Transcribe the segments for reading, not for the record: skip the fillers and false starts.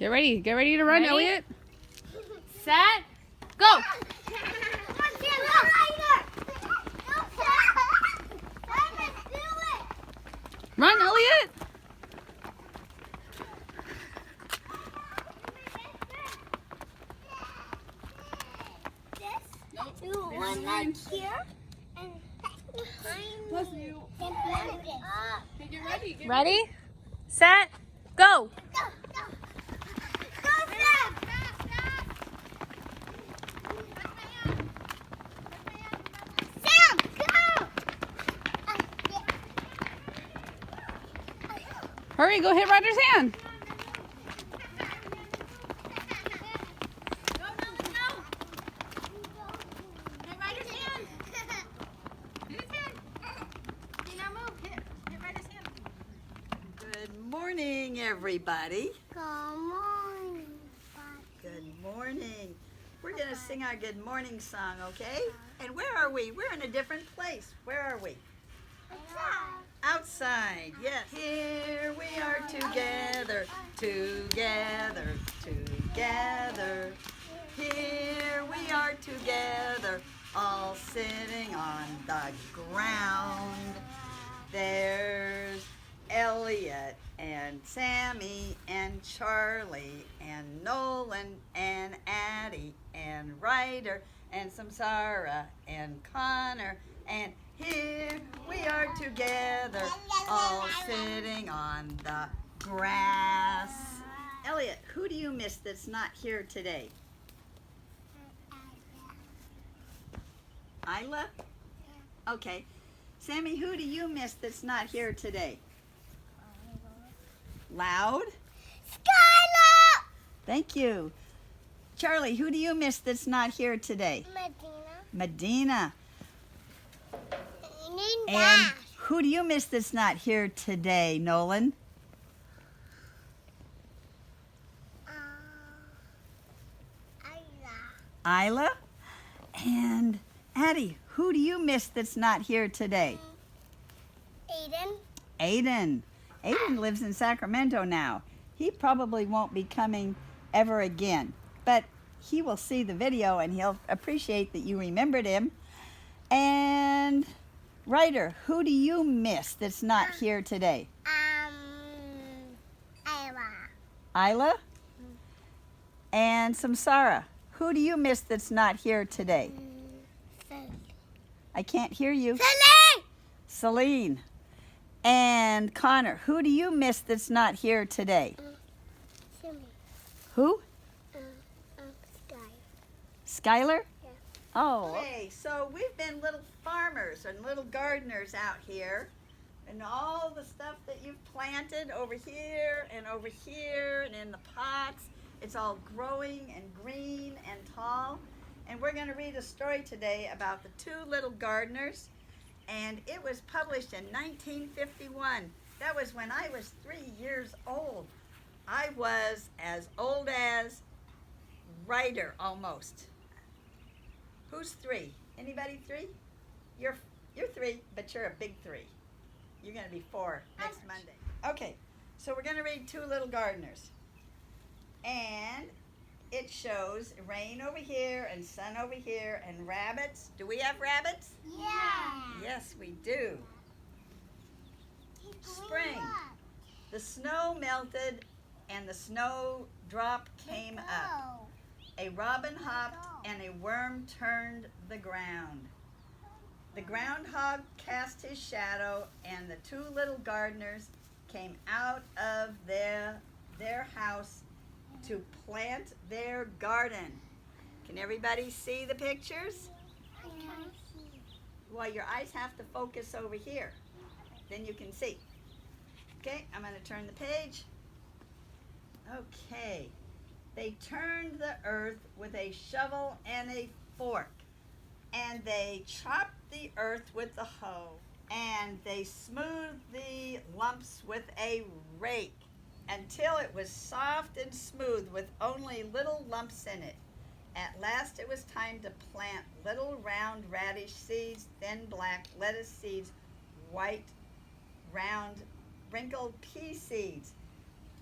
Get ready to run, Ready? Elliot. Set, go! Run, Elliot. One leg here and Plus you. Okay, get ready. Ready, set, go! Hurry, go hit Ryder's hand. Good morning, everybody. Come on. Good morning. We're going to sing our good morning song, okay? And where are we? We're in a different place. Where are we? Outside, yes. Here we are together, together, together. Here we are together, all sitting on the ground. There's Elliot and Sammy and Charlie and Nolan and Addie and Ryder and Samsara and Connor, and here we are together, all sitting on the grass. Elliot, who do you miss that's not here today? Isla? Okay. Sammy, who do you miss that's not here today? Loud? Skylar! Thank you. Charlie, who do you miss that's not here today? Medina. And who do you miss that's not here today, Nolan? Isla. And Addie, who do you miss that's not here today? Aiden. Aiden lives in Sacramento now. He probably won't be coming ever again, but he will see the video and he'll appreciate that you remembered him. And Ryder, who do you miss that's not here today? Isla? And Samsara, who do you miss that's not here today? I can't hear you. Celine. And Connor, who do you miss that's not here today? Who? Skylar? Yeah. Oh. Okay, so we've been little farmers and little gardeners out here, and all the stuff that you've planted over here and in the pots, it's all growing and green and tall. And we're going to read a story today about the two little gardeners, and it was published in 1951. That was when I was 3 years old. I was as old as Ryder almost. Who's 3? Anybody 3? You're 3, but you're a big 3. You're going to be 4 next Monday. Okay, so we're going to read Two Little Gardeners. And it shows rain over here and sun over here and rabbits. Do we have rabbits? Yeah. Yes, we do. Spring. The snow melted and the snowdrop came up. A robin hopped and a worm turned the ground. The groundhog cast his shadow, and the two little gardeners came out of their house to plant their garden. Can everybody see the pictures? Well, your eyes have to focus over here. Then you can see. Okay, I'm going to turn the page. Okay. They turned the earth with a shovel and a fork, and they chopped the earth with a hoe, and they smoothed the lumps with a rake until it was soft and smooth with only little lumps in it. At last it was time to plant little round radish seeds, then black lettuce seeds, white round wrinkled pea seeds.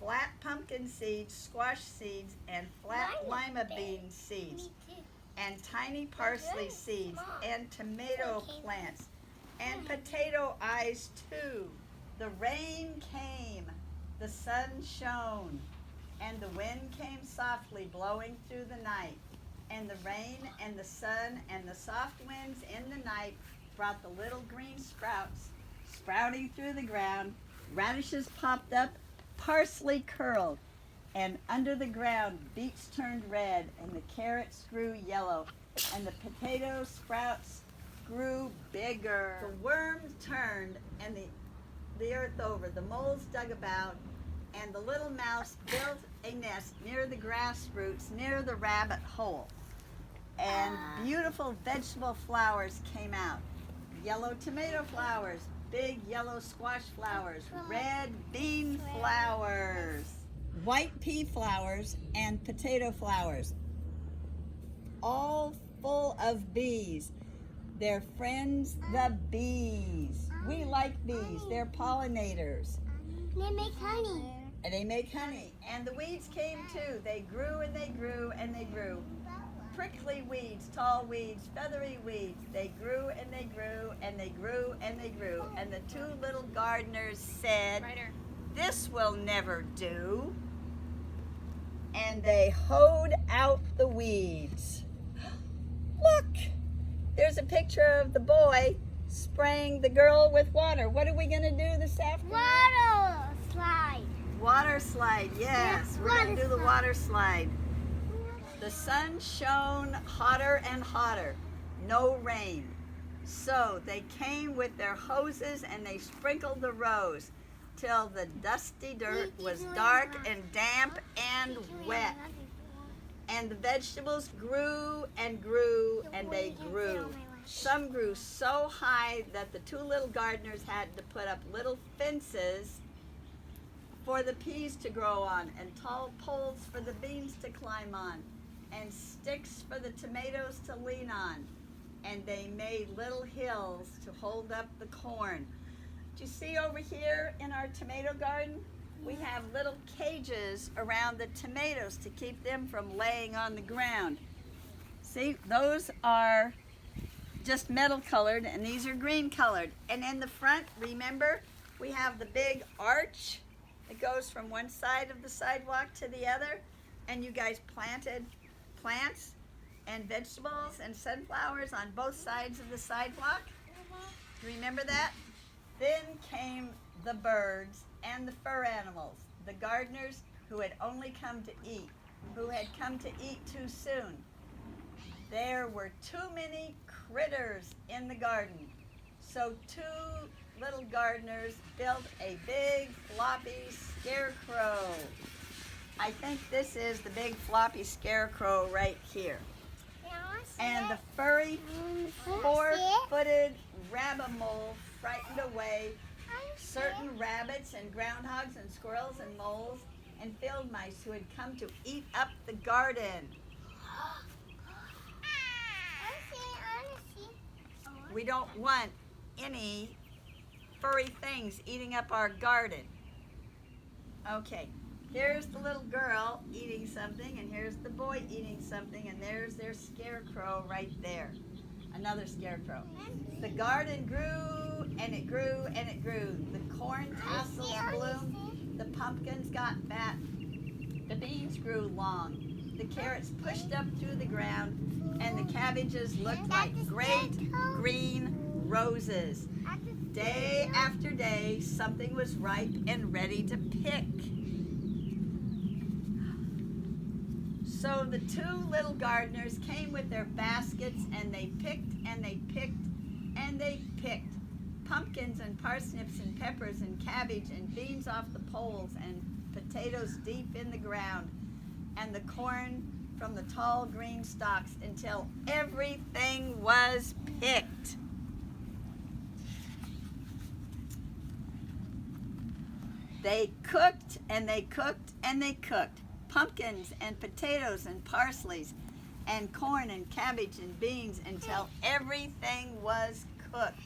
flat pumpkin seeds, squash seeds, and flat lima bean seeds, and tiny parsley seeds, and tomato plants, and potato eyes too. The rain came, the sun shone, and the wind came softly blowing through the night. And the rain and the sun and the soft winds in the night brought the little green sprouts sprouting through the ground. Radishes popped up, parsley curled, and under the ground beets turned red, and the carrots grew yellow, and the potato sprouts grew bigger. The worms turned and the earth over. The moles dug about, and the little mouse built a nest near the grass roots, near the rabbit hole. And beautiful vegetable flowers came out. Yellow tomato flowers, big yellow squash flowers, red bean flowers, white pea flowers, and potato flowers. All full of bees. They're friends, the bees. We like bees. They're pollinators. They make honey. And they make honey. And the weeds came too. They grew and they grew and they grew. Prickly weeds, tall weeds, feathery weeds. They grew and they grew and they grew and they grew. And the two little gardeners said, "This will never do." And they hoed out the weeds. Look, there's a picture of the boy spraying the girl with water. What are we going to do this afternoon? Water slide. Water slide, yes. We're going to do the water slide. The sun shone hotter and hotter. No rain. So they came with their hoses and they sprinkled the rows till the dusty dirt was dark and damp and wet. And the vegetables grew and grew and they grew. Some grew so high that the two little gardeners had to put up little fences for the peas to grow on, and tall poles for the beans to climb on, and sticks for the tomatoes to lean on. And they made little hills to hold up the corn. Do you see over here in our tomato garden? We have little cages around the tomatoes to keep them from laying on the ground. See, those are just metal colored and these are green colored. And in the front, remember, we have the big arch that goes from one side of the sidewalk to the other. And you guys planted plants and vegetables and sunflowers on both sides of the sidewalk. Do you remember that? Then came the birds and the fur animals, the gardeners who had only come to eat, who had come to eat too soon. There were too many critters in the garden, so two little gardeners built a big floppy scarecrow. I think this is the big floppy scarecrow right here. And the furry, four-footed rabbit mole frightened away certain rabbits and groundhogs and squirrels and moles and field mice who had come to eat up the garden. We don't want any furry things eating up our garden. Okay, here's the little girl eating something, and here's the boy eating something, and there's their scarecrow right there. Another scarecrow. The garden grew and it grew and it grew. The corn tassels bloomed. The pumpkins got fat. The beans grew long. The carrots pushed up through the ground, and the cabbages looked like great green roses. Day after day, something was ripe and ready to pick. So the two little gardeners came with their baskets, and they picked and they picked and they picked pumpkins and parsnips and peppers and cabbage and beans off the poles and potatoes deep in the ground and the corn from the tall green stalks until everything was picked. They cooked and they cooked and they cooked pumpkins and potatoes and parsleys and corn and cabbage and beans until everything was cooked.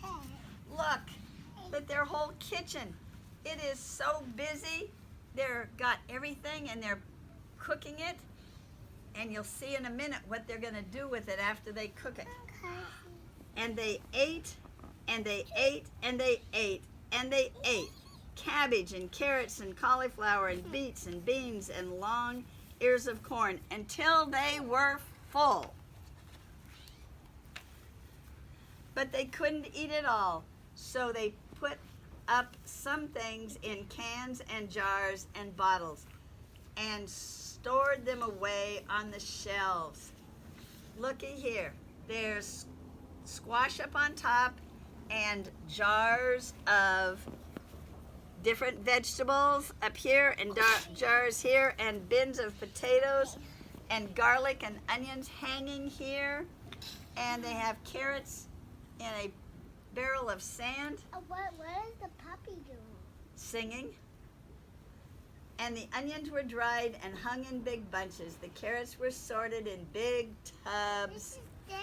Look at their whole kitchen. It is so busy they're got everything and they're cooking it, and you'll see in a minute what they're going to do with it after they cook it. And they ate, and they ate, and they ate, and they ate cabbage and carrots and cauliflower and beets and beans and long ears of corn until they were full. But they couldn't eat it all, so they put up some things in cans and jars and bottles and stored them away on the shelves. Looky here, there's squash up on top and jars of different vegetables up here and jars here and bins of potatoes and garlic and onions hanging here, and they have carrots in a barrel of sand. What is the puppy doing? Singing. And the onions were dried and hung in big bunches. The carrots were sorted in big tubs. This is their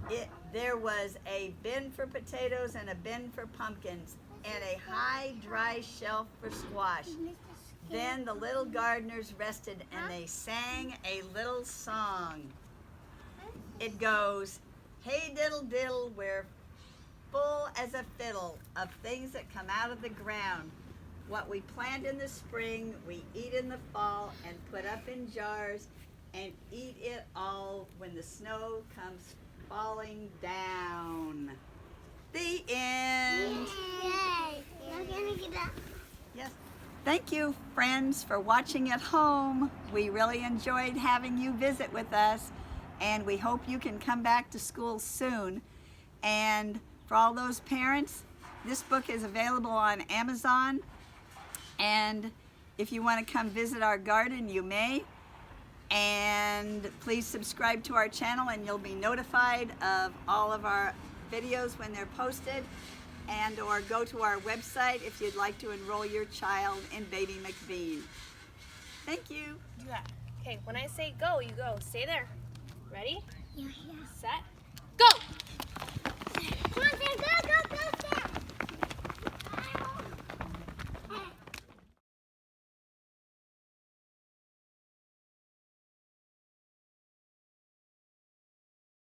toe. There was a bin for potatoes and a bin for pumpkins and a high dry shelf for squash. Then the little gardeners rested and they sang a little song. It goes, "Hey diddle diddle, we're full as a fiddle of things that come out of the ground. What we plant in the spring, we eat in the fall and put up in jars and eat it all when the snow comes falling down." The end. Yay! You're gonna get up. Yes. Thank you, friends, for watching at home. We really enjoyed having you visit with us, and we hope you can come back to school soon. And for all those parents, this book is available on Amazon, and if you want to come visit our garden, you may. And please subscribe to our channel and you'll be notified of all of our videos when they're posted, and or go to our website if you'd like to enroll your child in Baby MacBean. Thank you. Do that. Okay, when I say go, you go. Stay there. Ready? Yeah. Set. Go!